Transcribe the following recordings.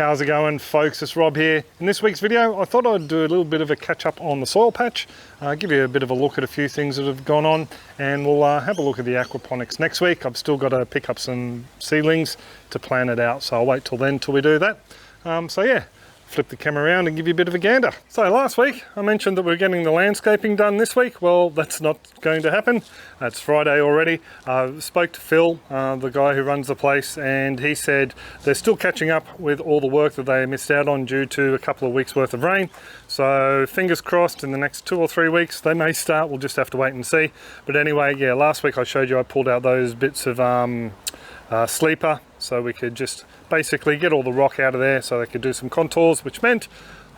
How's it going, folks? It's Rob here. In this week's video, I thought I'd do a little bit of a catch up on the soil patch, give you a bit of a look at a few things that have gone on, and we'll have a look at the aquaponics next week. I've still got to pick up some seedlings to plan it out, so I'll wait till then till we do that. So yeah, flip the camera around and give you a bit of a gander. So last week I mentioned that we're getting the landscaping done this week. Well, that's not going to happen. It's Friday already. I spoke to Phil, the guy who runs the place, and he said they're still catching up with all the work that they missed out on due to a couple of weeks worth of rain. So fingers crossed in the next 2 or 3 weeks they may start. We'll just have to wait and see. But anyway, yeah, last week I showed you I pulled out those bits of sleeper so we could just basically get all the rock out of there so they could do some contours, which meant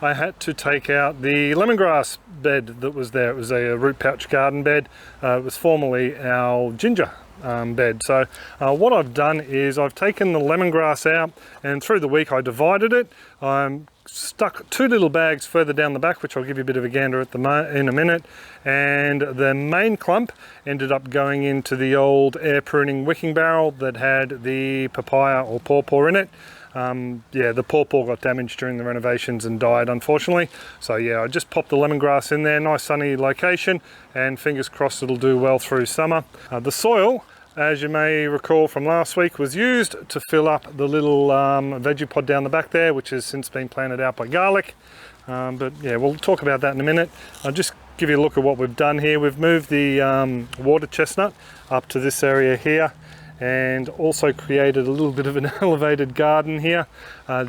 I had to take out the lemongrass bed that was there. It was a root pouch garden bed. It was formerly our ginger bed. So what I've done is I've taken the lemongrass out, and through the week I divided it. I'm stuck 2 little bags further down the back, which I'll give you a bit of a gander at in a minute, and the main clump ended up going into the old air pruning wicking barrel that had the papaya or pawpaw in it. Yeah, the pawpaw got damaged during the renovations and died, unfortunately. So yeah, I just popped the lemongrass in there. Nice sunny location, and fingers crossed it'll do well through summer. The soil, as you may recall from last week, was used to fill up the little Vegepod down the back there, which has since been planted out by garlic. But yeah, we'll talk about that in a minute. I'll just give you a look at what we've done here. We've moved the water chestnut up to this area here, and also created a little bit of an elevated garden here,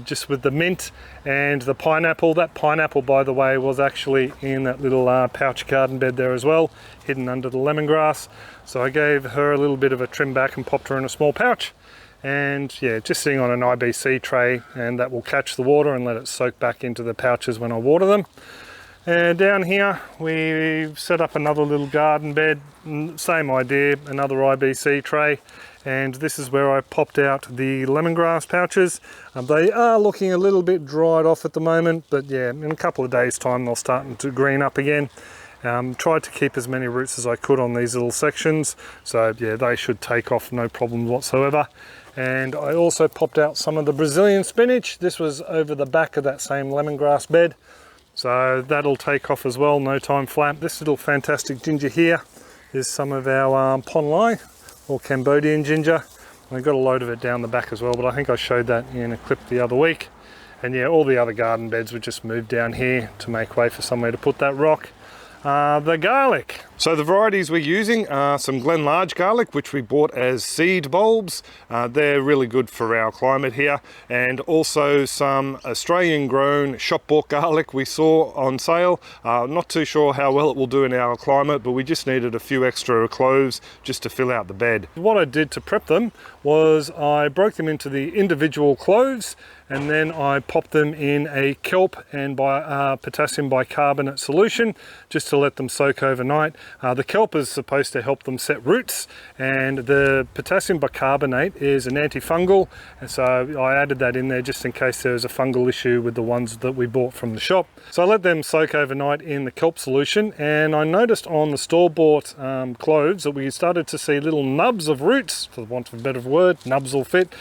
just with the mint and the pineapple. That pineapple, by the way, was actually in that little pouch garden bed there as well, hidden under the lemongrass. So I gave her a little bit of a trim back and popped her in a small pouch. And yeah, just sitting on an IBC tray, and that will catch the water and let it soak back into the pouches when I water them. And down here we've set up another little garden bed, same idea, another IBC tray, and this is where I popped out the lemongrass pouches. They are looking a little bit dried off at the moment, but yeah, in a couple of days time they'll start to green up again. Tried to keep as many roots as I could on these little sections, so yeah, they should take off no problem whatsoever. And I also popped out some of the Brazilian spinach. This was over the back of that same lemongrass bed, so that'll take off as well, no time flat. This little fantastic ginger here is some of our pon lai, or Cambodian ginger. I got a load of it down the back as well, but I think I showed that in a clip the other week. And yeah, all the other garden beds were just moved down here to make way for somewhere to put that rock. The garlic. So the varieties we're using are some Glen Large garlic, which we bought as seed bulbs. They're really good for our climate here, and also some Australian grown shop bought garlic we saw on sale. Not too sure how well it will do in our climate, but we just needed a few extra cloves just to fill out the bed. What I did to prep them was I broke them into the individual cloves, and then I popped them in a kelp and potassium bicarbonate solution just to let them soak overnight. The kelp is supposed to help them set roots, and the potassium bicarbonate is an antifungal, and so I added that in there just in case there was a fungal issue with the ones that we bought from the shop. So I let them soak overnight in the kelp solution, and I noticed on the store-bought cloves that we started to see little nubs of roots, for the want of a better word, nubs will fit,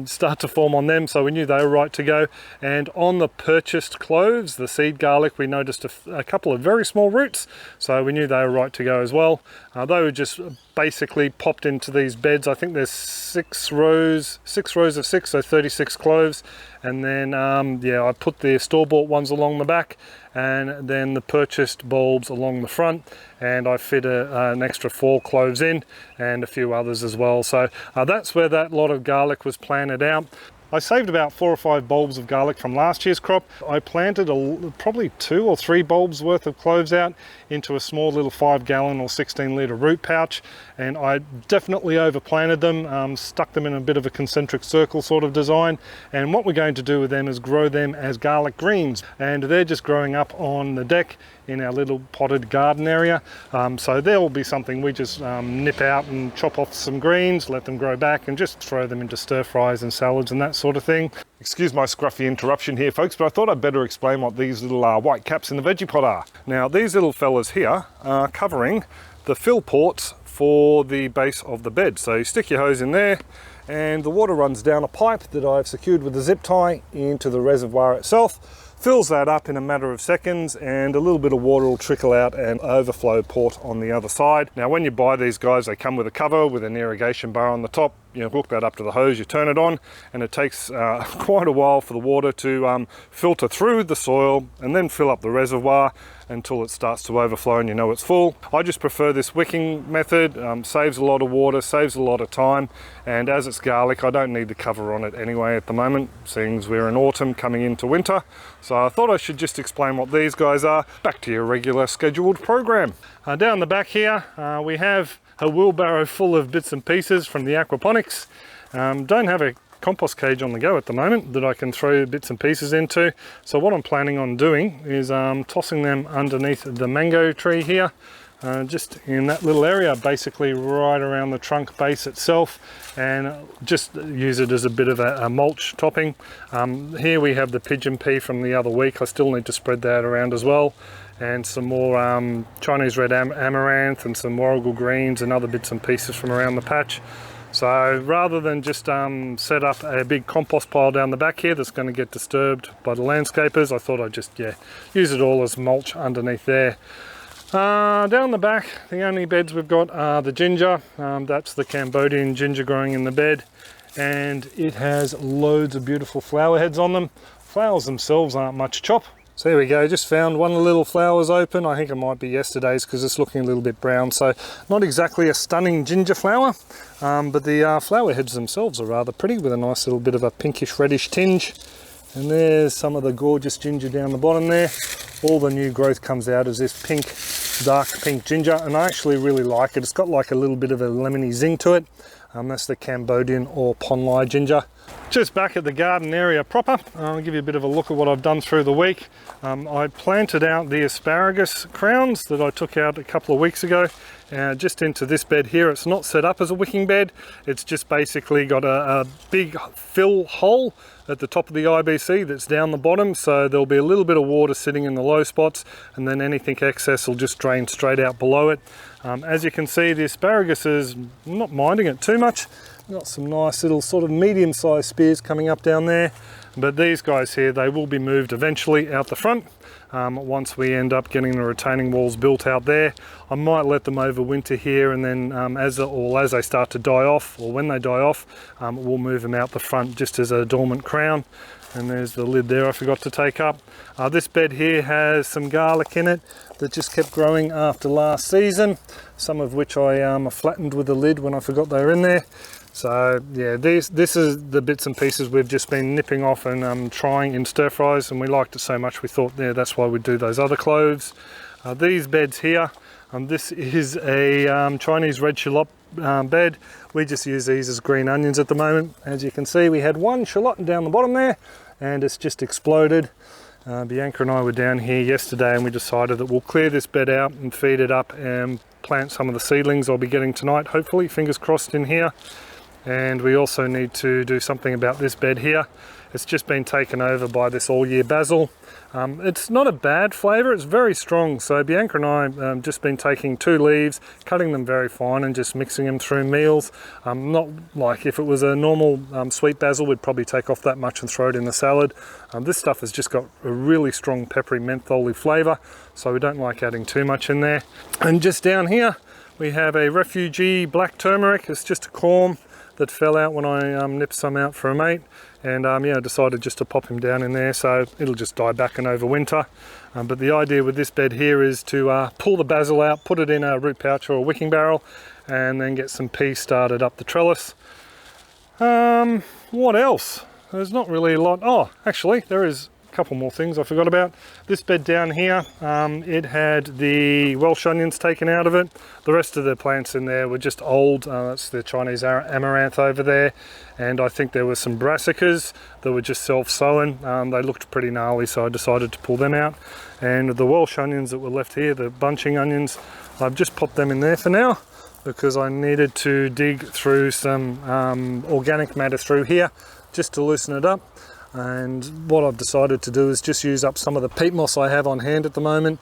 start to form on them, so we knew they were right to go. And on the purchased cloves, the seed garlic, we noticed a couple of very small roots, so we knew they were right to go as well. They were just basically popped into these beds. I think there's 6 rows of 6, so 36 cloves. And then yeah, I put the store-bought ones along the back, and then the purchased bulbs along the front, and I fit an extra 4 cloves in, and a few others as well. So that's where that lot of garlic was planted out. I saved about 4 or 5 bulbs of garlic from last year's crop. I planted probably 2 or 3 bulbs worth of cloves out into a small little 5-gallon or 16-litre root pouch, and I definitely overplanted them, stuck them in a bit of a concentric circle sort of design. And what we're going to do with them is grow them as garlic greens, and they're just growing up on the deck in our little potted garden area. So there will be something we just nip out and chop off some greens, let them grow back, and just throw them into stir fries and salads and that sort of thing. Excuse my scruffy interruption here, folks, but I thought I'd better explain what these little white caps in the Vegepod are. Now, these little fellas here are covering the fill ports for the base of the bed. So you stick your hose in there, and the water runs down a pipe that I've secured with a zip tie into the reservoir itself. Fills that up in a matter of seconds, and a little bit of water will trickle out and overflow port on the other side. Now when you buy these guys, they come with a cover with an irrigation bar on the top. You hook that up to the hose, you turn it on, and it takes quite a while for the water to filter through the soil and then fill up the reservoir until it starts to overflow and you know it's full. I just prefer this wicking method. Saves a lot of water, saves a lot of time, and as it's garlic, I don't need the cover on it anyway at the moment, seeing as we're in autumn coming into winter. So I thought I should just explain what these guys are. Back to your regular scheduled program. Down the back here, we have a wheelbarrow full of bits and pieces from the Aquaponics. Don't have a compost cage on the go at the moment that I can throw bits and pieces into. So what I'm planning on doing is tossing them underneath the mango tree here, just in that little area, basically right around the trunk base itself, and just use it as a bit of a mulch topping. Here we have the pigeon pea from the other week. I still need to spread that around as well, and some more Chinese red amaranth and some warrigal greens and other bits and pieces from around the patch. So rather than just set up a big compost pile down the back here that's going to get disturbed by the landscapers, I thought I'd just use it all as mulch underneath there. Down the back, the only beds we've got are the ginger. That's the Cambodian ginger growing in the bed, and it has loads of beautiful flower heads on them. Flowers themselves aren't much chop. So there we go, just found one of the little flowers open. I think it might be yesterday's because it's looking a little bit brown. So not exactly a stunning ginger flower, but the flower heads themselves are rather pretty with a nice little bit of a pinkish reddish tinge. And there's some of the gorgeous ginger down the bottom there. All the new growth comes out as this pink, dark pink ginger, and I actually really like it. It's got like a little bit of a lemony zing to it. That's the Cambodian or Ponlai ginger. Just back at the garden area proper, I'll give you a bit of a look at what I've done through the week. I planted out the asparagus crowns that I took out a couple of weeks ago, just into this bed here. It's not set up as a wicking bed, it's just basically got a big fill hole at the top of the IBC that's down the bottom, so there'll be a little bit of water sitting in the low spots, and then anything excess will just drain straight out below it. As you can see, the asparagus is not minding it too much. Got some nice little sort of medium-sized spears coming up down there, but these guys here, they will be moved eventually out the front once we end up getting the retaining walls built out there. I might let them overwinter here, and then as they start to die off, or when they die off, we'll move them out the front just as a dormant crown. And there's the lid there I forgot to take up. This bed here has some garlic in it that just kept growing after last season, some of which I flattened with the lid when I forgot they were in there. So yeah, this is the bits and pieces we've just been nipping off and trying in stir fries, and we liked it so much we thought, yeah, that's why we'd do those other cloves. These beds here, this is a Chinese red shallot bed. We just use these as green onions at the moment. As you can see, we had one shallot down the bottom there, and it's just exploded. Bianca and I were down here yesterday, and we decided that we'll clear this bed out and feed it up and plant some of the seedlings I'll be getting tonight, hopefully, fingers crossed, in here. And we also need to do something about this bed here. It's just been taken over by this all-year basil. It's not a bad flavour, it's very strong. So Bianca and I just been taking 2 leaves, cutting them very fine and just mixing them through meals. Not like if it was a normal sweet basil, we'd probably take off that much and throw it in the salad. This stuff has just got a really strong peppery mentholy flavour, so we don't like adding too much in there. And just down here, we have a refugee black turmeric. It's just a corm that fell out when I nipped some out for a mate, and yeah, I decided just to pop him down in there, so it'll just die back and overwinter. But the idea with this bed here is to pull the basil out, put it in a root pouch or a wicking barrel, and then get some peas started up the trellis. What else? There's not really a lot. Oh, actually, there is a couple more things I forgot about. This bed down here, it had the Welsh onions taken out of it. The rest of the plants in there were just old. That's the Chinese amaranth over there, and I think there were some brassicas that were just self-sown. They looked pretty gnarly, so I decided to pull them out. And the Welsh onions that were left here, the bunching onions, I've just popped them in there for now because I needed to dig through some organic matter through here just to loosen it up. And what I've decided to do is just use up some of the peat moss I have on hand at the moment,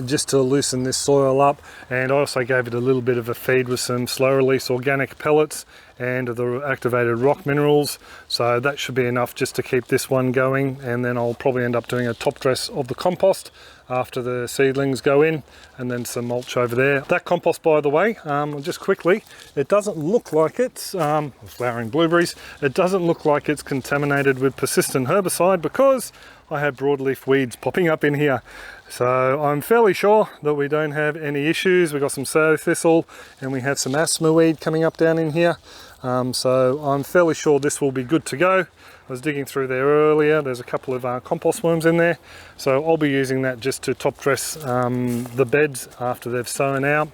just to loosen this soil up. And I also gave it a little bit of a feed with some slow release organic pellets and the activated rock minerals, so that should be enough just to keep this one going. And then I'll probably end up doing a top dress of the compost after the seedlings go in, and then some mulch over there. That compost, by the way, just quickly, it doesn't look like it's flowering blueberries. It doesn't look like it's contaminated with persistent herbicide because I have broadleaf weeds popping up in here. So I'm fairly sure that we don't have any issues. We've got some sow thistle and we have some asthma weed coming up down in here. So I'm fairly sure this will be good to go. I was digging through there earlier. There's a couple of compost worms in there. So I'll be using that just to top dress the beds after they've sown out.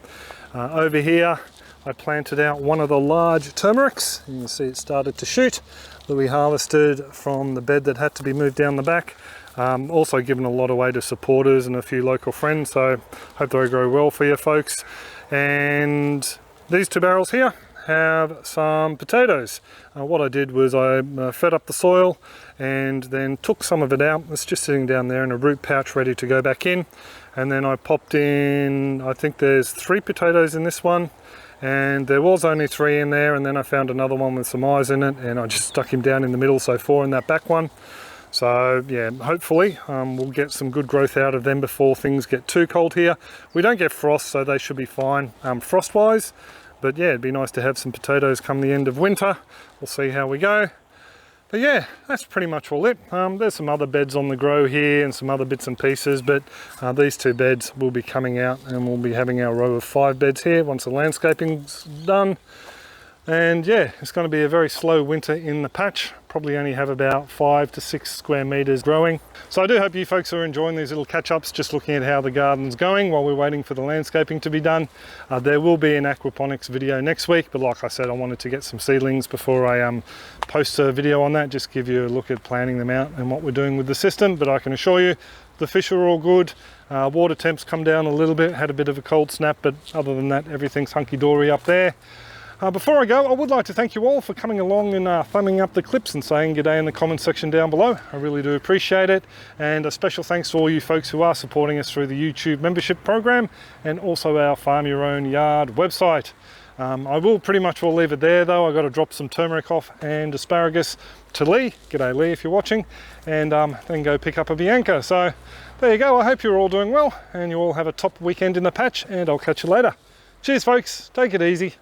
Over here, I planted out one of the large turmerics. You can see it started to shoot, that we harvested from the bed that had to be moved down the back. Also given a lot away to supporters and a few local friends, so hope they grow well for you folks. And these 2 barrels here have some potatoes. What I did was I fed up the soil and then took some of it out. It's just sitting down there in a root pouch ready to go back in. And then I popped in, I think there's 3 potatoes in this one, and there was only 3 in there, and then I found another one with some eyes in it and I just stuck him down in the middle, so 4 in that back one. So yeah, hopefully we'll get some good growth out of them before things get too cold here. We don't get frost, so they should be fine frost wise, but yeah, it'd be nice to have some potatoes come the end of winter. We'll see how we go. But yeah, that's pretty much all it. There's some other beds on the grow here and some other bits and pieces, but these 2 beds will be coming out and we'll be having our row of 5 beds here once the landscaping's done. And yeah, it's going to be a very slow winter in the patch. Probably only have about 5 to 6 square meters growing. So I do hope you folks are enjoying these little catch-ups, just looking at how the garden's going while we're waiting for the landscaping to be done. There will be an aquaponics video next week, but like I said, I wanted to get some seedlings before I post a video on that, just give you a look at planning them out and what we're doing with the system. But I can assure you, the fish are all good. Water temps come down a little bit, had a bit of a cold snap, but other than that, everything's hunky-dory up there. Before I go, I would like to thank you all for coming along and thumbing up the clips and saying g'day in the comment section down below. I really do appreciate it. And a special thanks to all you folks who are supporting us through the YouTube membership program and also our Farm Your Own Yard website. I will pretty much will leave it there though. I've got to drop some turmeric off and asparagus to Lee. G'day Lee if you're watching. And then go pick up a Bianca. So there you go. I hope you're all doing well and you all have a top weekend in the patch, and I'll catch you later. Cheers folks. Take it easy.